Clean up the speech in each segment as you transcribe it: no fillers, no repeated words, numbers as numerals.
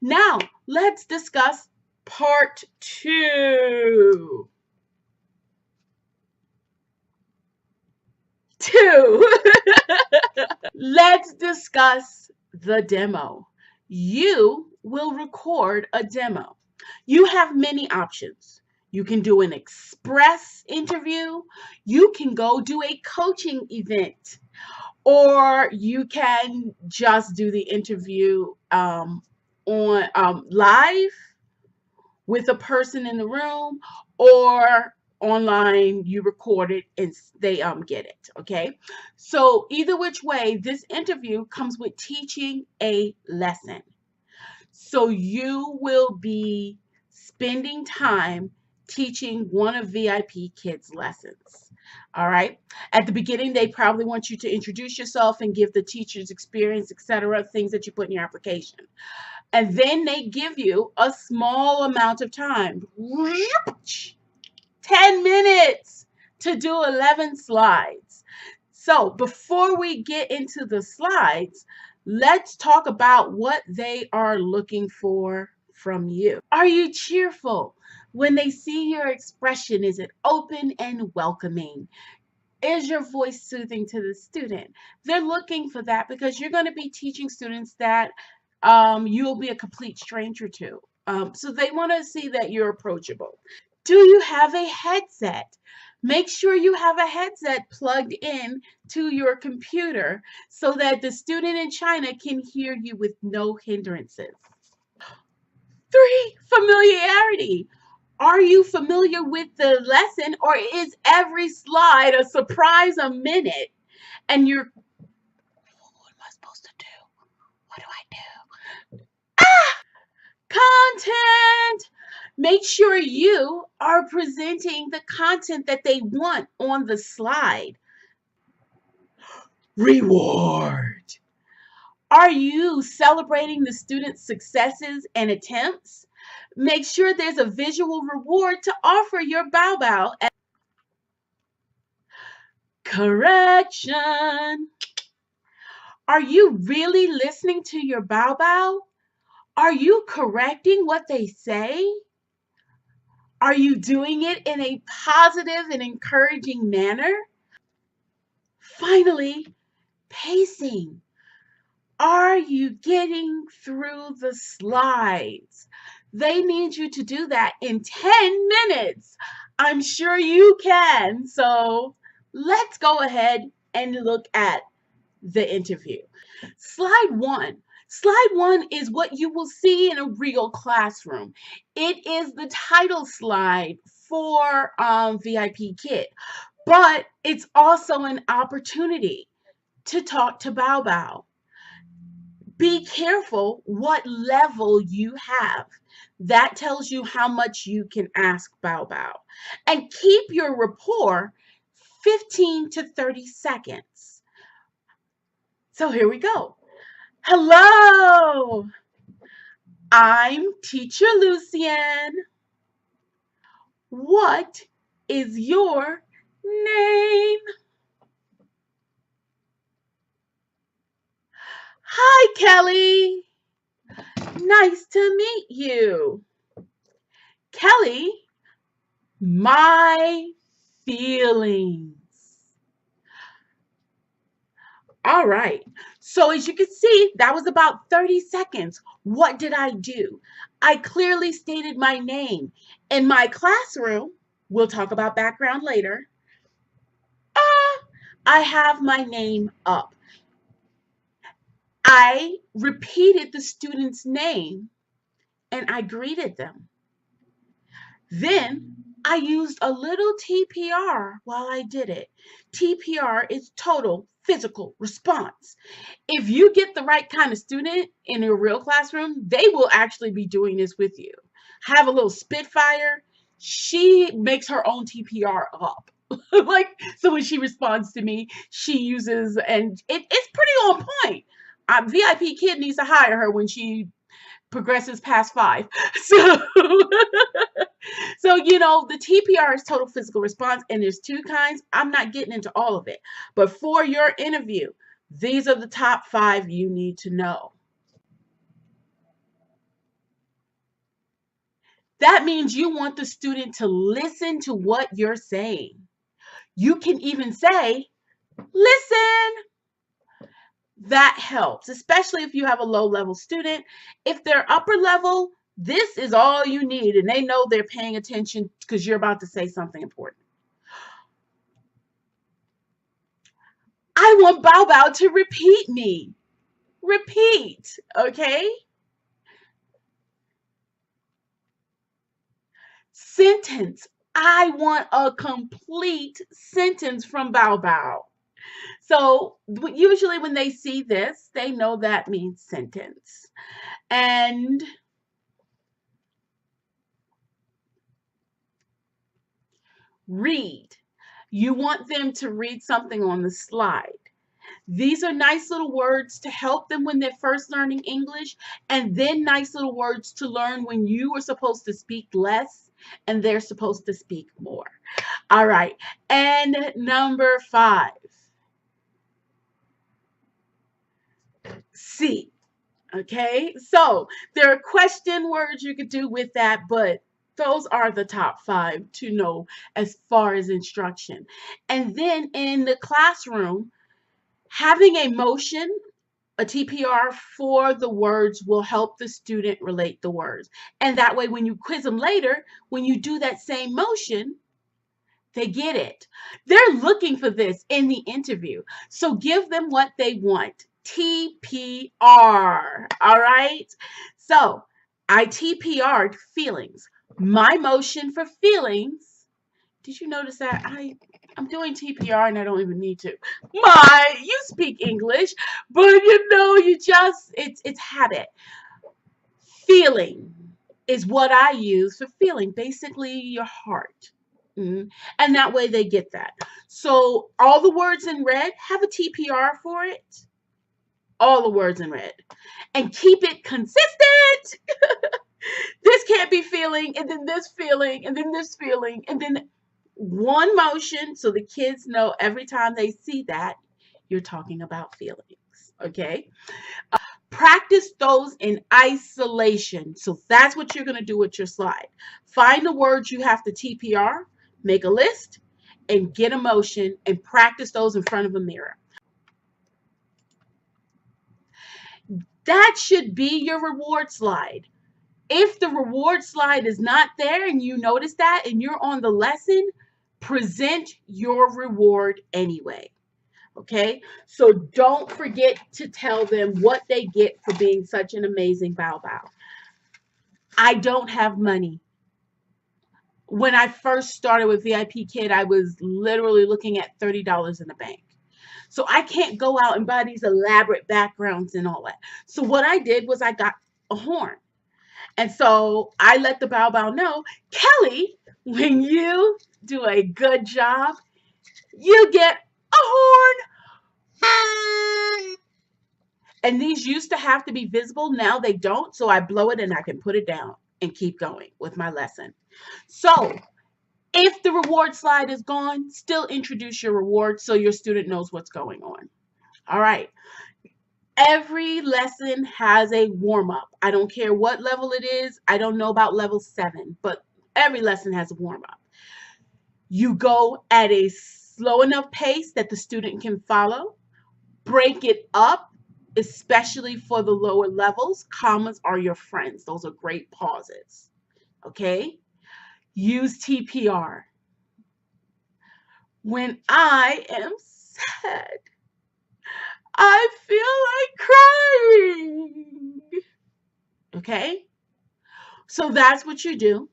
Now, let's discuss part 2. Let's discuss the demo. You will record a demo. You have many options. You can do an express interview. You can go do a coaching event, or you can just do the interview on live with a person in the room, or online you record it and they get it. Okay, so either which way, this interview comes with teaching a lesson. So you will be spending time teaching one of VIPKID's lessons. All right. At the beginning, they probably want you to introduce yourself and give the teacher's experience, etc., things that you put in your application. And then they give you a small amount of time, 10 minutes, to do 11 slides. So before we get into the slides, let's talk about what they are looking for from you. Are you cheerful when they see your expression? Is it open and welcoming? Is your voice soothing to the student? They're looking for that because you're going to be teaching students that you'll be a complete stranger to. So they want to see that you're approachable. Do you have a headset? Make sure you have a headset plugged in to your computer so that the student in China can hear you with no hindrances. 3, familiarity. Are you familiar with the lesson, or is every slide a surprise a minute and you're, what am I supposed to do? What do I do? Content. Make sure you are presenting the content that they want on the slide. Reward. Are you celebrating the student's successes and attempts? Make sure there's a visual reward to offer your bow bow. Correction. Are you really listening to your bow bow? Are you correcting what they say? Are you doing it in a positive and encouraging manner? Finally, pacing. Are you getting through the slides? They need you to do that in 10 minutes. I'm sure you can. So let's go ahead and look at the interview. Slide 1. Slide 1 is what you will see in a real classroom. It is the title slide for VIPKID, but it's also an opportunity to talk to Bao Bao. Be careful what level you have. That tells you how much you can ask Bao Bao. And keep your rapport 15 to 30 seconds. So here we go. Hello, I'm Teacher Lucien. What is your name? Hi, Kelly. Nice to meet you. Kelly, my feelings. All right. So as you can see, that was about 30 seconds. What did I do? I clearly stated my name. In my classroom, we'll talk about background later, I have my name up. I repeated the student's name and I greeted them. Then I used a little TPR while I did it. TPR is total physical response. If you get the right kind of student in your real classroom, they will actually be doing this with you. Have a little Spitfire. She makes her own TPR up. Like, so when she responds to me, she uses, and it's pretty on point. VIPKID needs to hire her when she progresses past 5. So, so you know, the TPR is total physical response, and there's 2 kinds. I'm not getting into all of it, but for your interview, these are the top 5 you need to know. That means you want the student to listen to what you're saying. You can even say, listen. That helps, especially if you have a low level student. If they're upper level, this is all you need, and they know they're paying attention because you're about to say something important. I want Bao Bao to repeat me. Repeat, okay? Sentence. I want a complete sentence from Bao Bao. So usually when they see this, they know that means sentence. And read. You want them to read something on the slide. These are nice little words to help them when they're first learning English, and then nice little words to learn when you are supposed to speak less and they're supposed to speak more. All right. And number 5. C. Okay. So there are question words you could do with that, but those are the top 5 to know as far as instruction. And then in the classroom, having a motion, a TPR for the words will help the student relate the words. And that way, when you quiz them later, when you do that same motion, they get it. They're looking for this in the interview. So give them what they want. TPR. All right. So I TPR'd feelings. My motion for feelings. Did you notice that I'm doing TPR and I don't even need to. You speak English, but it's habit. Feeling is what I use for feeling, basically your heart. And that way they get that. So all the words in red, have a TPR for it. All the words in red. And keep it consistent. This can't be feeling, and then this feeling, and then this feeling, and then one motion, so the kids know every time they see that you're talking about feelings. Okay. Practice those in isolation. So that's what you're going to do with your slide. Find the words you have to TPR, make a list, and get a motion and practice those in front of a mirror. That should be your reward slide. If the reward slide is not there and you notice that and you're on the lesson, present your reward anyway. Okay, so don't forget to tell them what they get for being such an amazing Bao Bao. I don't have money. When I first started with VIPKID, I was literally looking at $30 in the bank. So I can't go out and buy these elaborate backgrounds and all that. So what I did was I got a horn. And so I let the Bao Bao know, Kelly, when you do a good job, you get a horn. And these used to have to be visible. Now they don't. So I blow it and I can put it down and keep going with my lesson. So if the reward slide is gone, still introduce your reward so your student knows what's going on. All right. Every lesson has a warm-up. I don't care what level it is. I don't know about level 7, but every lesson has a warm-up. You go at a slow enough pace that the student can follow. Break it up, especially for the lower levels. Commas are your friends. Those are great pauses. Okay? Use TPR. When I am sad, I feel like crying. Okay? So that's what you do.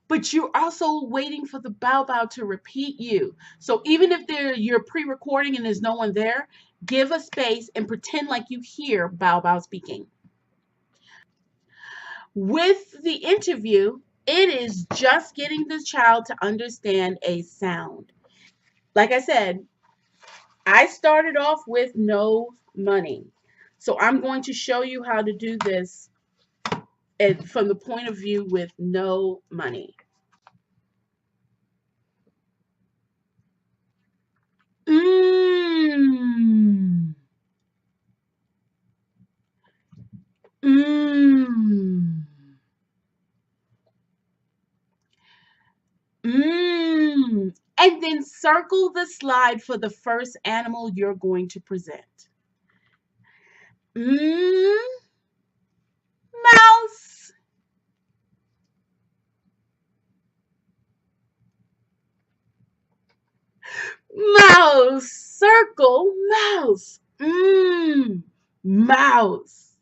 But you're also waiting for the Bao Bao to repeat you. So even if you're pre-recording and there's no one there, give a space and pretend like you hear Bao Bao speaking. With the interview, it is just getting the child to understand a sound. Like I said, I started off with no money. So I'm going to show you how to do this from the point of view with no money. Mmm. Mmm. And then circle the slide for the first animal you're going to present. Mouse. Mouse. Circle mouse. Mouse.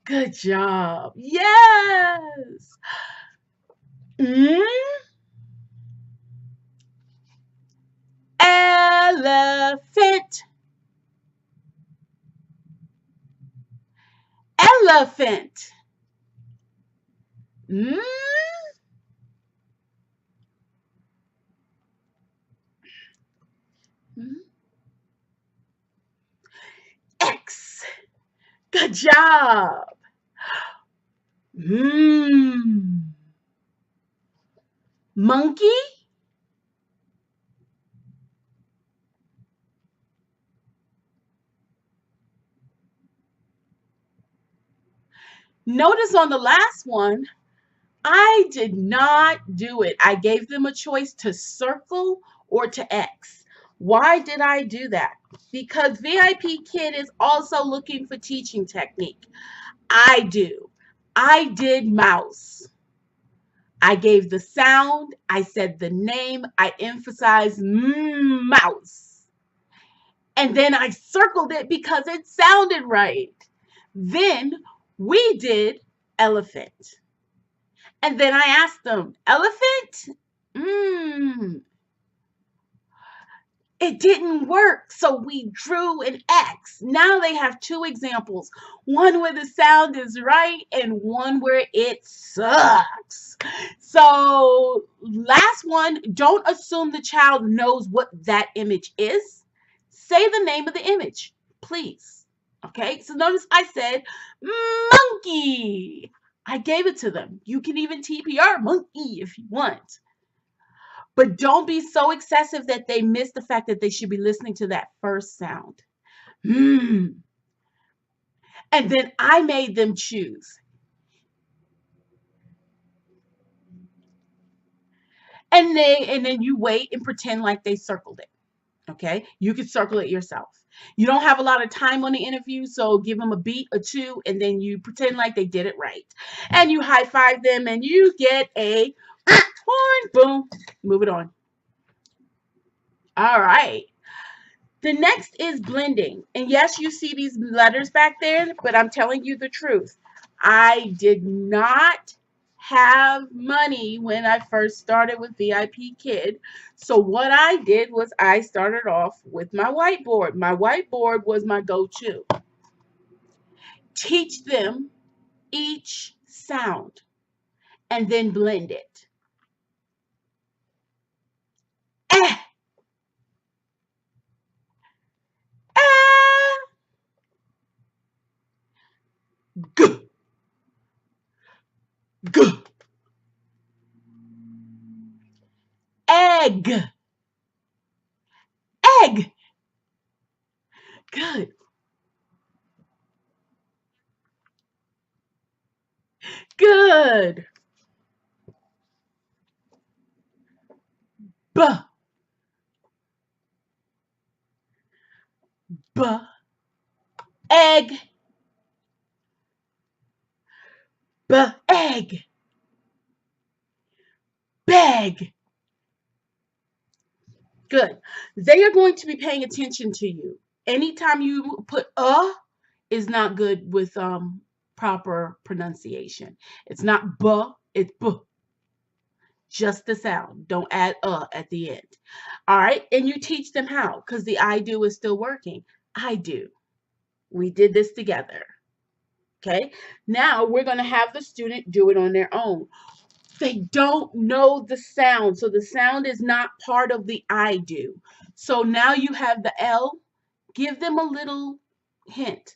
Good job. Yes. Elephant. Elephant. X. Good job. Monkey. Notice on the last one, I did not do it. I gave them a choice to circle or to X. Why did I do that? Because VIPKID is also looking for teaching technique. I did mouse. I gave the sound, I said the name, I emphasized mouse. And then I circled it because it sounded right. Then we did elephant. And then I asked them, elephant? It didn't work, so we drew an X. Now they have two examples, one where the sound is right and one where it sucks. So last one, don't assume the child knows what that image is. Say the name of the image, please. Okay, so notice I said monkey. I gave it to them. You can even TPR monkey if you want. But don't be so excessive that they miss the fact that they should be listening to that first sound. And then I made them choose. And then you wait and pretend like they circled it. Okay? You can circle it yourself. You don't have a lot of time on the interview, so give them a beat or two, and then you pretend like they did it right. And you high five them, and you get a horn. Boom. Move it on. All right. The next is blending. And yes, you see these letters back there, but I'm telling you the truth. I did not have money when I first started with VIPKID. So what I did was I started off with my whiteboard. My whiteboard was my go-to. Teach them each sound and then blend it. Eh. G. G. Egg. Egg. Good. Good. B. B. Egg. B. Egg. Bag. Good. They are going to be paying attention to you. Anytime you put is not good with proper pronunciation. It's not b, it's b. Just the sound. Don't add at the end. All right. And you teach them how, because the I do is still working. I do. We did this together. Okay. Now we're going to have the student do it on their own. They don't know the sound. So the sound is not part of the I do. So now you have the L. Give them a little hint.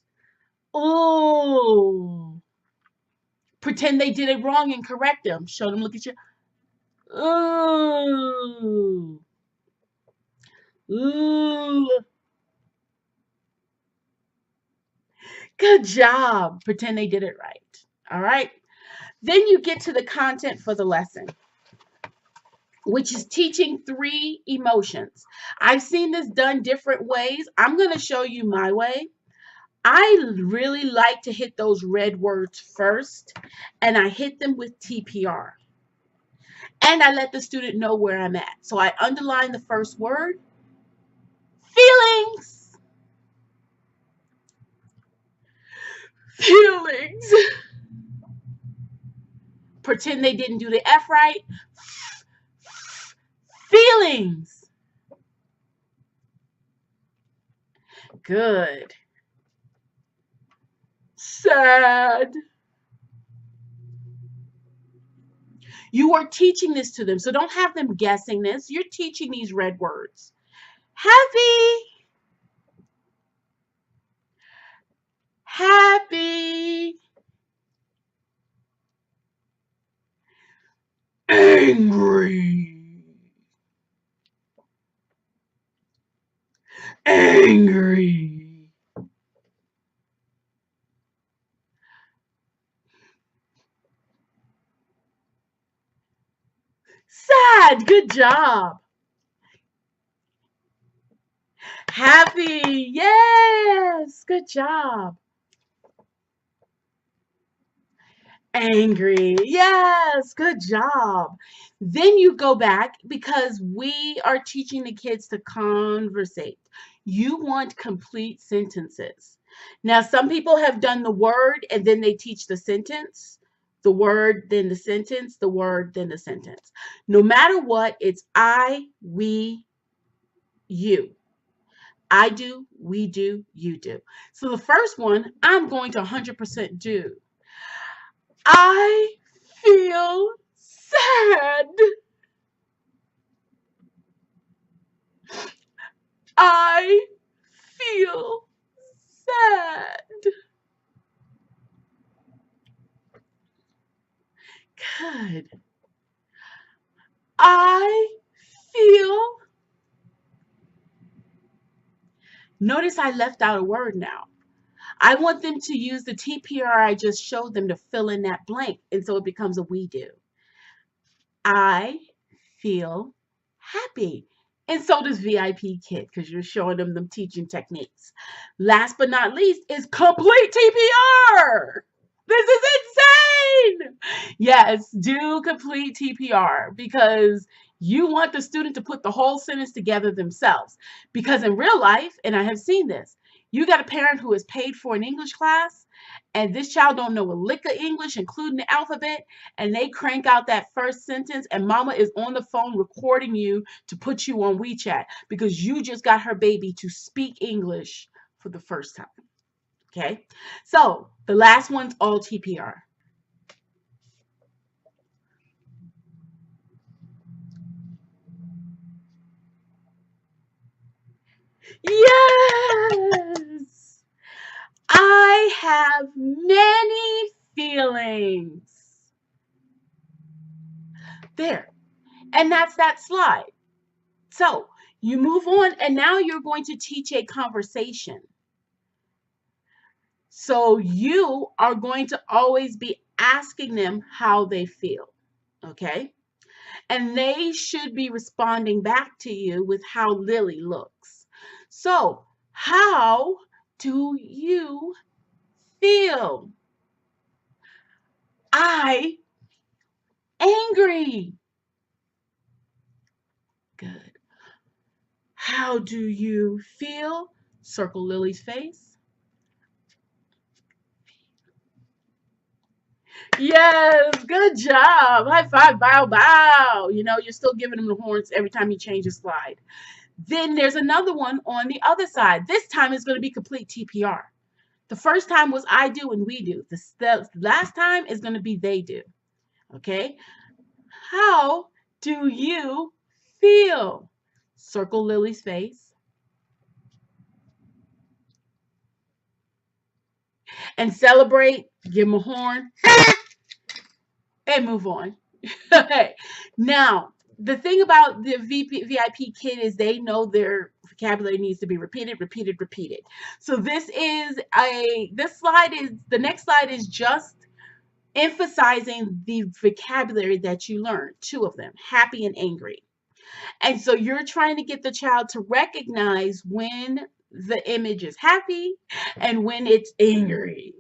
Oh. Pretend they did it wrong and correct them. Show them, look at you. Ooh. Ooh. Good job. Pretend they did it right. All right. Then you get to the content for the lesson. which is teaching 3 emotions. I've seen this done different ways. I'm going to show you my way. I really like to hit those red words first, and I hit them with TPR. And I let the student know where I'm at. So I underline the first word, feelings, feelings. Pretend they didn't do the F right. Feelings. Good. Sad. You are teaching this to them, so don't have them guessing this. You're teaching these red words. Happy. Happy. Angry. Angry. Sad. Good job. Happy. Yes. Good job. Angry. Yes. Good job. Then you go back because we are teaching the kids to conversate. You want complete sentences. Now, some people have done the word and then they teach the sentence. The word, then the sentence, the word, then the sentence. No matter what, it's I, we, you. I do, we do, you do. So the first one, I'm going to 100% do. I feel sad. I feel sad. Good. I feel. Notice I left out a word now. I want them to use the TPR I just showed them to fill in that blank. And so it becomes a we do. I feel happy. And so does VIPKID because you're showing them teaching techniques. Last but not least is complete TPR. This is insane. Yes, do complete TPR because you want the student to put the whole sentence together themselves. Because in real life, and I have seen this, you got a parent who is paid for an English class and this child don't know a lick of English, including the alphabet, and they crank out that first sentence and mama is on the phone recording you to put you on WeChat because you just got her baby to speak English for the first time. Okay, so the last one's all TPR. Yes, I have many feelings. There, and that's that slide. So you move on, and now you're going to teach a conversation. So you are going to always be asking them how they feel, okay? And they should be responding back to you with how Lily looks. So, how do you feel? I angry. Good. How do you feel? Circle Lily's face. Yes, good job. High five, bow, bow. You know, you're still giving them the horns every time you change a slide. Then there's another one on the other side. This time is going to be complete TPR. The first time was I do and we do. The last time is going to be they do. Okay? How do you feel? Circle Lily's face. And celebrate. Give them a horn. And move on. Okay. Now, the thing about the VIPKID is they know their vocabulary needs to be repeated, repeated, repeated. So the next slide is just emphasizing the vocabulary that you learned, 2 of them, happy and angry. And so you're trying to get the child to recognize when the image is happy and when it's angry.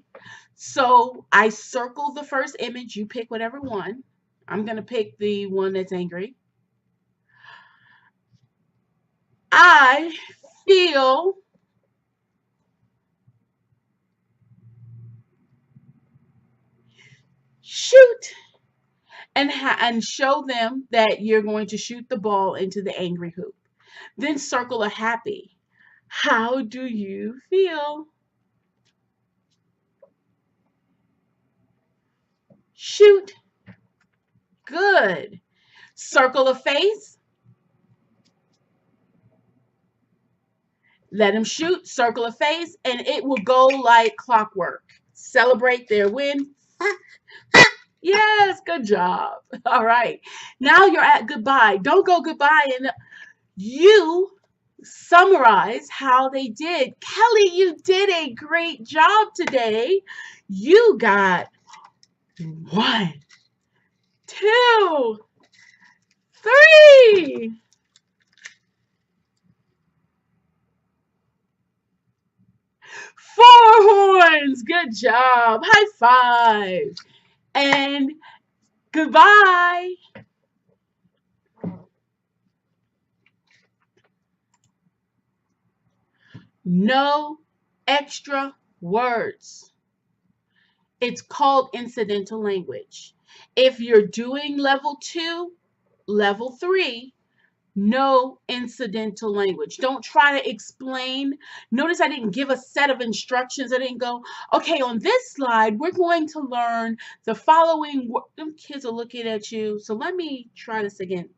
So I circle the first image. You pick whatever one. I'm going to pick the one that's angry. I feel shoot and show them that you're going to shoot the ball into the angry hoop. Then circle a happy. How do you feel? Shoot. Good. Circle a face. Let them shoot, circle a face, and it will go like clockwork. Celebrate their win. Yes, good job. All right. Now you're at goodbye. Don't go goodbye and you summarize how they did. Kelly, you did a great job today. You got 1, 2, 3. 4 horns. Good job. High five. And goodbye. No extra words. It's called incidental language. If you're doing level 2, level 3, no incidental language. Don't try to explain. Notice I didn't give a set of instructions. I didn't go, okay, on this slide, we're going to learn the following. Them kids are looking at you. So let me try this again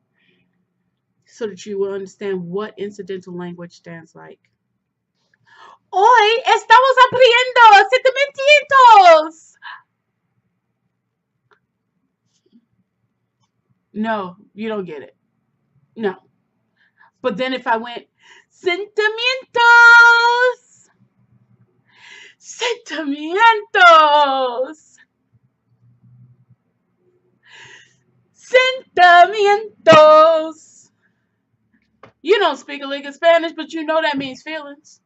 so that you will understand what incidental language stands like. Hoy estamos aprendiendo sentimientos. No, you don't get it. No. But then if I went, sentimientos, sentimientos, sentimientos. You don't speak a lick of Spanish, but you know that means feelings.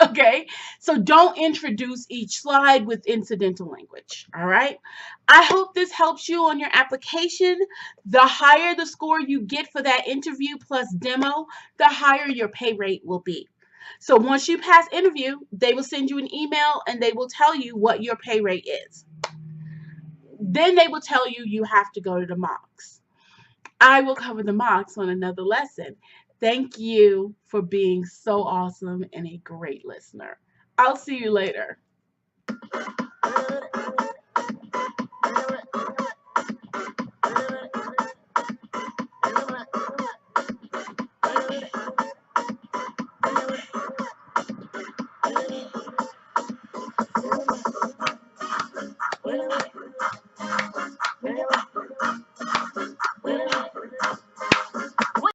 Okay, so don't introduce each slide with incidental language. All right, I hope this helps you on your application. The higher the score you get for that interview plus demo, the higher your pay rate will be. So once you pass interview, they will send you an email and they will tell you what your pay rate is. Then they will tell you you have to go to the mocks. I will cover the mocks on another lesson. Thank you for being so awesome and a great listener. I'll see you later.